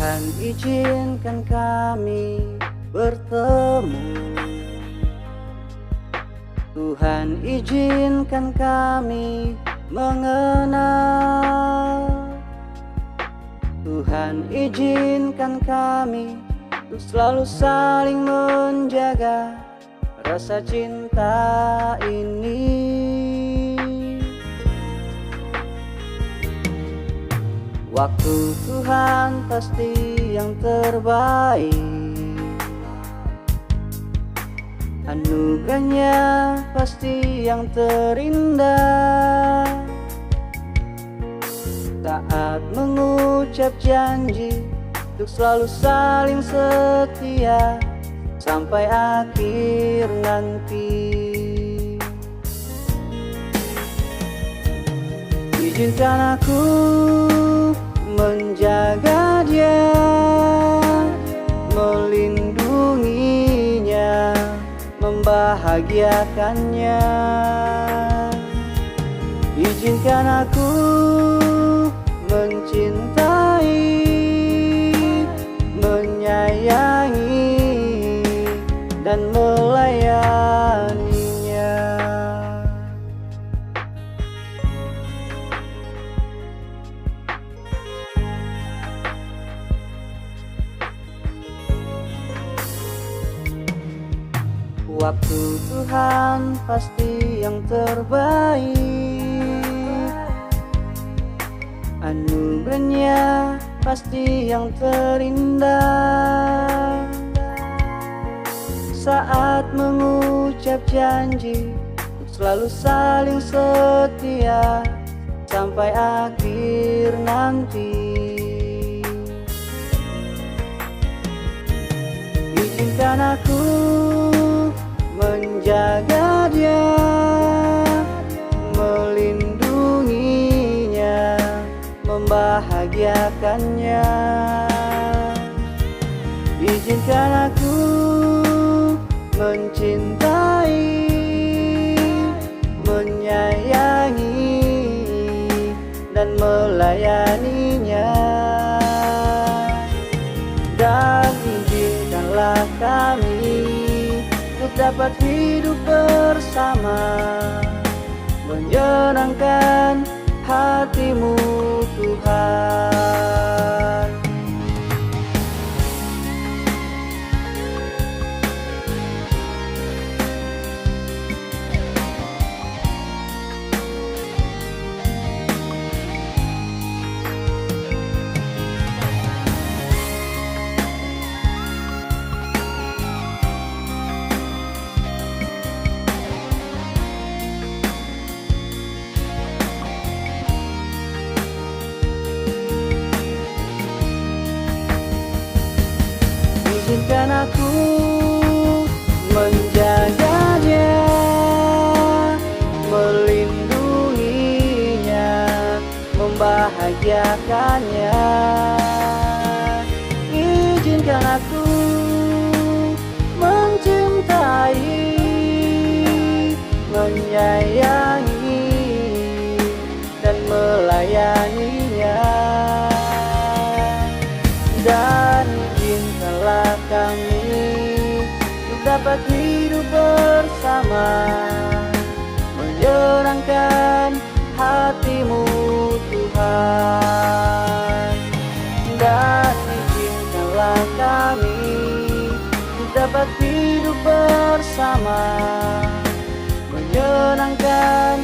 Tuhan izinkan kami bertemu. Tuhan izinkan kami mengenal. Tuhan izinkan kami untuk selalu saling menjaga rasa cinta ini. Waktu Tuhan pasti yang terbaik, anugerahnya pasti yang terindah. Saat mengucap janji untuk selalu saling setia sampai akhir nanti. Izinkan aku menjaga dia, melindunginya, membahagiakannya. Izinkan aku mencintai, menyayangi, dan melayaninya. Waktu Tuhan pasti yang terbaik, anugerahnya pasti yang terindah. Saat mengucap janji untuk selalu saling setia sampai akhir nanti. Izinkan aku menjaga dia, melindunginya, membahagiakannya. Izinkan aku mencintai, menyayangi, dan melayaninya. Dan izinkanlah kami untuk dapat hidup bersama, menyenangkan hatimu Tuhan. Izinkan aku menjaga dia, melindunginya, membahagiakannya. Izinkan aku mencintai, menyayangi, dan melayaninya. Dan izinkanlah kami untuk dapat hidup bersama, menyenangkan hatimu Tuhan. Dan izinkanlah kami untuk dapat hidup bersama, menyenangkan